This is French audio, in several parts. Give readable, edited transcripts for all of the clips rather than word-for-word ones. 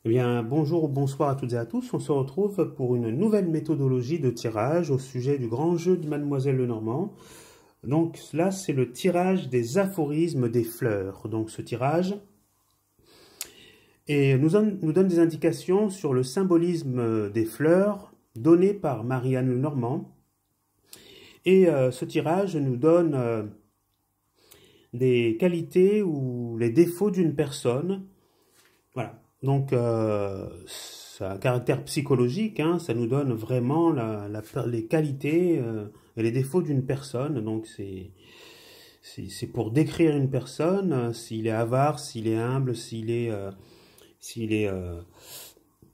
Eh bien, bonjour ou bonsoir à toutes et à tous. On se retrouve pour une nouvelle méthodologie de tirage au sujet du grand jeu de Mademoiselle Lenormand. Donc là, c'est le tirage des aphorismes des fleurs. Donc ce tirage nous donne des indications sur le symbolisme des fleurs donné par Marianne Lenormand. Et ce tirage nous donne des qualités ou les défauts d'une personne. Voilà. Donc, ça a un caractère psychologique, hein, ça nous donne vraiment les qualités et les défauts d'une personne. Donc, c'est pour décrire une personne, s'il est avare, s'il est humble, s'il est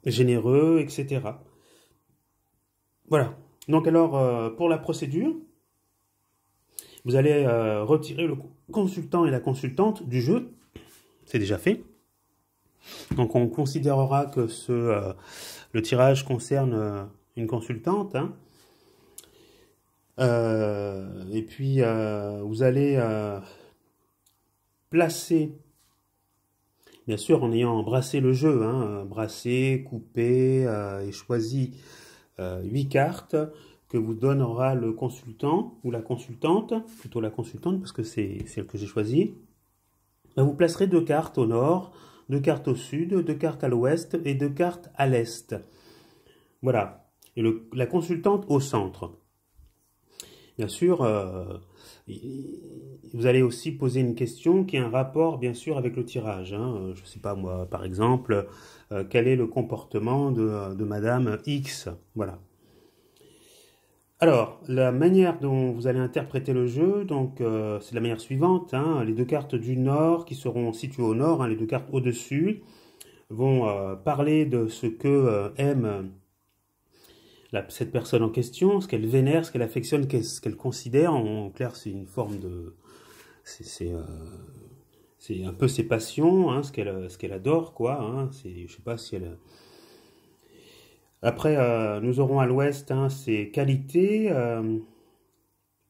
généreux, etc. Voilà. Donc, alors, pour la procédure, vous allez retirer le consultant et la consultante du jeu. C'est déjà fait. Donc on considérera que le tirage concerne une consultante. Hein. Et puis vous allez placer, bien sûr en ayant brassé le jeu, hein, brassé, coupé et choisi 8 cartes que vous donnera le consultant ou la consultante, plutôt la consultante parce que c'est celle que j'ai choisie. Vous placerez 2 cartes au nord, 2 cartes au sud, 2 cartes à l'ouest et 2 cartes à l'est. Voilà. Et la consultante au centre. Bien sûr, vous allez aussi poser une question qui a un rapport, bien sûr, avec le tirage. Hein. Je ne sais pas, moi, par exemple, quel est le comportement de Madame X. Voilà. Alors, la manière dont vous allez interpréter le jeu, donc c'est la manière suivante. Hein, les 2 cartes du nord qui seront situées au nord, hein, les 2 cartes au-dessus, vont parler de ce que aime cette personne en question, ce qu'elle vénère, ce qu'elle affectionne, ce qu'elle considère. En clair, c'est une forme de... C'est un peu ses passions, hein, ce qu'elle adore, quoi. Hein, je sais pas si elle... Après, nous aurons à l'ouest hein, ses qualités.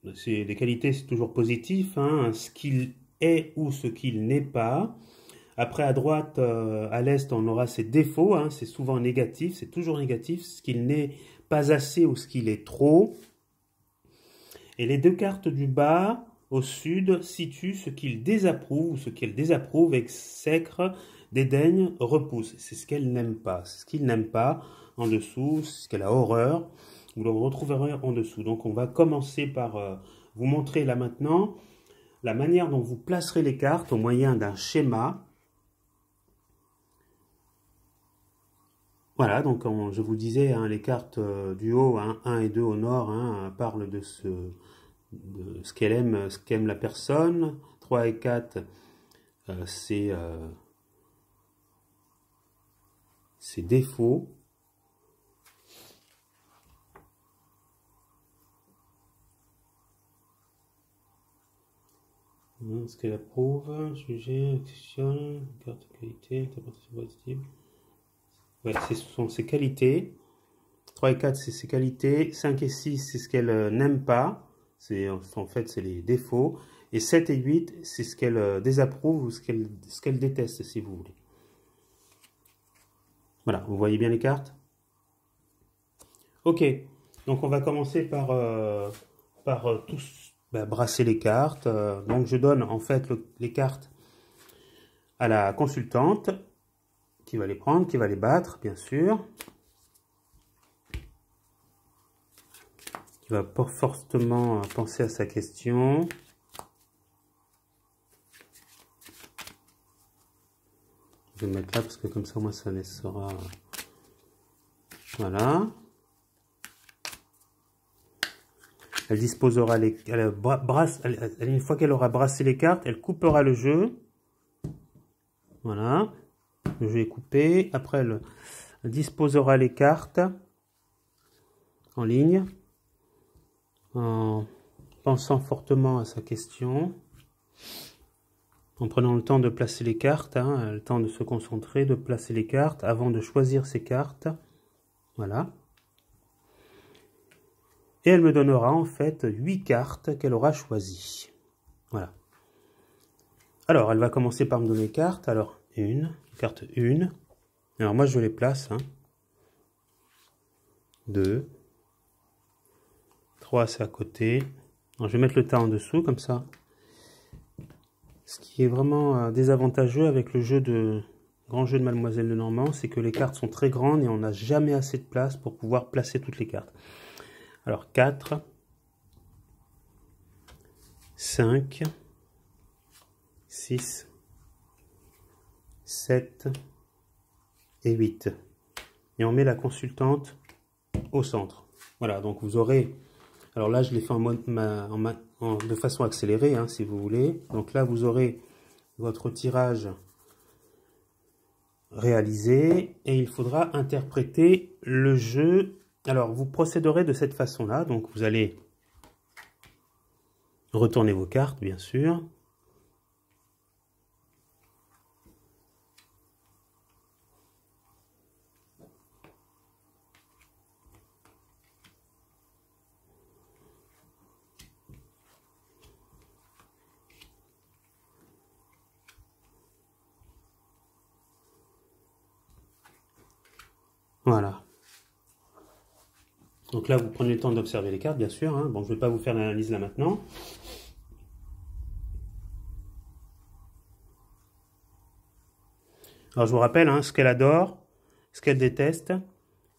Les qualités, c'est toujours positif. Hein, ce qu'il est ou ce qu'il n'est pas. Après, à droite, à l'est, on aura ses défauts. Hein, c'est souvent négatif, c'est toujours négatif. Ce qu'il n'est pas assez ou ce qu'il est trop. Et les 2 cartes du bas, au sud, situent ce qu'il désapprouve ou ce qu'elle désapprouve, exècre, dédaigne, repousse. C'est ce qu'elle n'aime pas. C'est ce qu'il n'aime pas en dessous, c'est ce qu'elle a horreur. Vous le retrouverez en dessous. Donc on va commencer par vous montrer là maintenant la manière dont vous placerez les cartes au moyen d'un schéma. Voilà, donc je vous disais, hein, les cartes du haut, hein, 1 et 2 au nord, hein, parlent de ce qu'elle aime, ce qu'aime la personne. 3 et 4, c'est ses défauts. Ce qu'elle approuve, juger, questionne, carte de qualité, interprétation positive. Ouais, ce sont ses qualités. 3 et 4, c'est ses qualités. 5 et 6, c'est ce qu'elle n'aime pas. En fait, c'est les défauts. Et 7 et 8, c'est ce qu'elle désapprouve ou ce qu'elle déteste, si vous voulez. Voilà, vous voyez bien les cartes? Ok, donc on va commencer par tous brasser les cartes. Donc je donne en fait les cartes à la consultante qui va les prendre, qui va les battre, bien sûr. Qui va fortement penser à sa question. Je vais le mettre là parce que comme ça, moi, ça laissera... Voilà. Elle disposera une fois qu'elle aura brassé les cartes, elle coupera le jeu. Voilà. Le jeu est coupé. Après, elle disposera les cartes en ligne en pensant fortement à sa question. En prenant le temps de placer les cartes, hein, le temps de se concentrer, de placer les cartes avant de choisir ses cartes. Voilà. Et elle me donnera en fait 8 cartes qu'elle aura choisies. Voilà. Alors, elle va commencer par me donner les cartes. Alors, carte 1, Alors moi je les place. 2, 3 c'est à côté. Alors, je vais mettre le tas en dessous comme ça. Ce qui est vraiment désavantageux avec le grand jeu de Mademoiselle Lenormand, c'est que les cartes sont très grandes et on n'a jamais assez de place pour pouvoir placer toutes les cartes. Alors 4, 5, 6, 7 et 8. Et on met la consultante au centre. Voilà, donc vous aurez... Alors là, je l'ai fait de façon accélérée, si vous voulez. Donc là, vous aurez votre tirage réalisé et il faudra interpréter le jeu. Alors, vous procéderez de cette façon-là. Donc, vous allez retourner vos cartes, bien sûr. Voilà. Donc là, vous prenez le temps d'observer les cartes, bien sûr. Bon, je ne vais pas vous faire l'analyse là maintenant. Alors, je vous rappelle ce qu'elle adore, ce qu'elle déteste,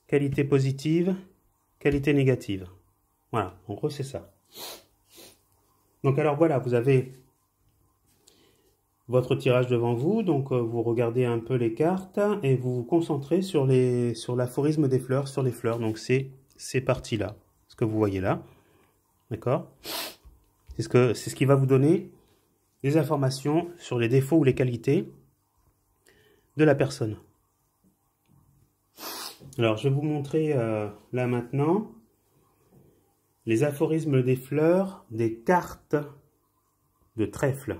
qualité positive, qualité négative. Voilà, en gros, c'est ça. Donc, alors voilà, vous avez votre tirage devant vous, donc vous regardez un peu les cartes et vous vous concentrez sur l'aphorisme des fleurs, sur les fleurs. Donc c'est ces parties-là, ce que vous voyez là, d'accord? C'est ce qui va vous donner des informations sur les défauts ou les qualités de la personne. Alors je vais vous montrer là maintenant les aphorismes des fleurs, des cartes de trèfle.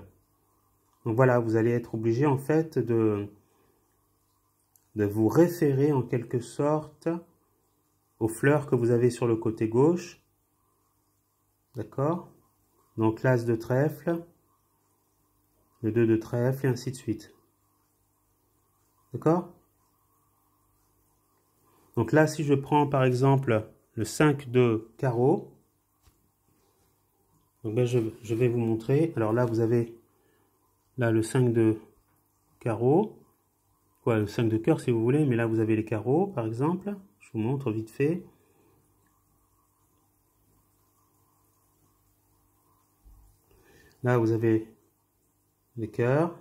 Donc voilà, vous allez être obligé en fait de vous référer en quelque sorte aux fleurs que vous avez sur le côté gauche. D'accord? Donc l'as de trèfle, le 2 de trèfle et ainsi de suite. D'accord? Donc là, si je prends par exemple le 5 de carreau, donc ben, je vais vous montrer. Alors là, vous avez là le 5 de carreau, le 5 de cœur si vous voulez, mais là vous avez les carreaux par exemple. Je vous montre vite fait. Là vous avez les cœurs.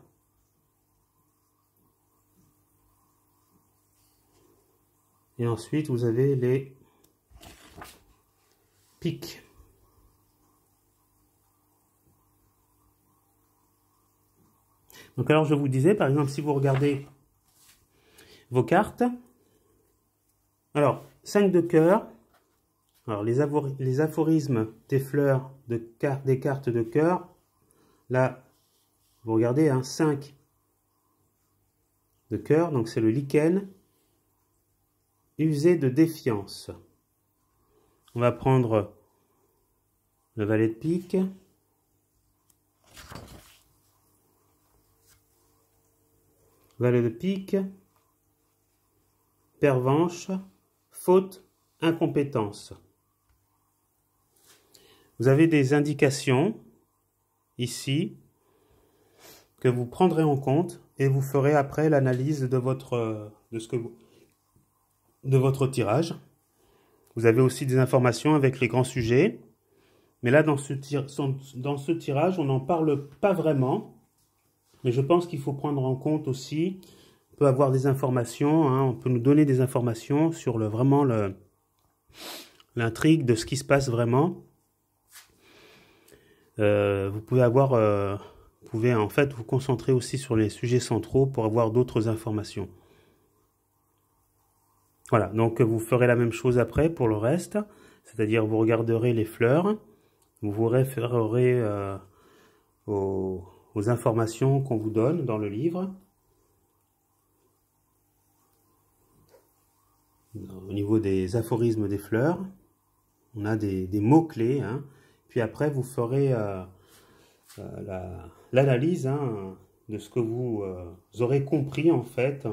Et ensuite vous avez les piques. Donc alors je vous disais, par exemple, si vous regardez vos cartes, alors 5 de cœur, alors les aphorismes des fleurs des cartes de cœur, là vous regardez 5 de cœur, donc c'est le lichen, usé de défiance. On va prendre le valet de pique. Valet de pique, pervenche, faute, incompétence. Vous avez des indications ici que vous prendrez en compte et vous ferez après l'analyse de votre tirage. Vous avez aussi des informations avec les grands sujets, mais là dans ce tirage on n'en parle pas vraiment. Mais je pense qu'il faut prendre en compte aussi, on peut avoir des informations, on peut nous donner des informations sur vraiment l'intrigue de ce qui se passe vraiment. Vous pouvez en fait vous concentrer aussi sur les sujets centraux pour avoir d'autres informations. Voilà, donc vous ferez la même chose après pour le reste, c'est-à-dire vous regarderez les fleurs, vous vous référerez aux informations qu'on vous donne dans le livre. Au niveau des aphorismes des fleurs, on a des mots-clés. Puis après, vous ferez l'analyse de ce que vous aurez compris en fait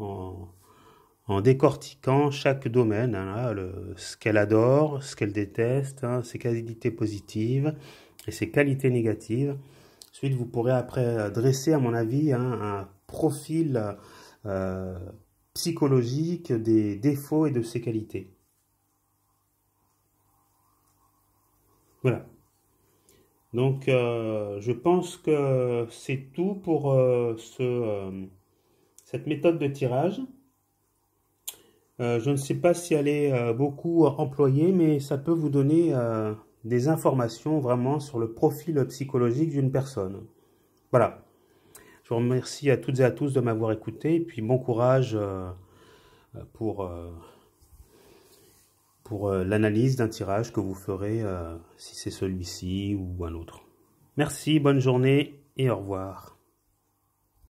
en décortiquant chaque domaine, hein, ce qu'elle adore, ce qu'elle déteste, hein, ses qualités positives et ses qualités négatives. Ensuite, vous pourrez après dresser, à mon avis, hein, un profil psychologique des défauts et de ses qualités. Voilà. Donc, je pense que c'est tout pour cette méthode de tirage. Je ne sais pas si elle est beaucoup employée, mais ça peut vous donner des informations vraiment sur le profil psychologique d'une personne. Voilà. Je vous remercie à toutes et à tous de m'avoir écouté, et puis bon courage pour l'analyse d'un tirage que vous ferez, si c'est celui-ci ou un autre. Merci, bonne journée et au revoir.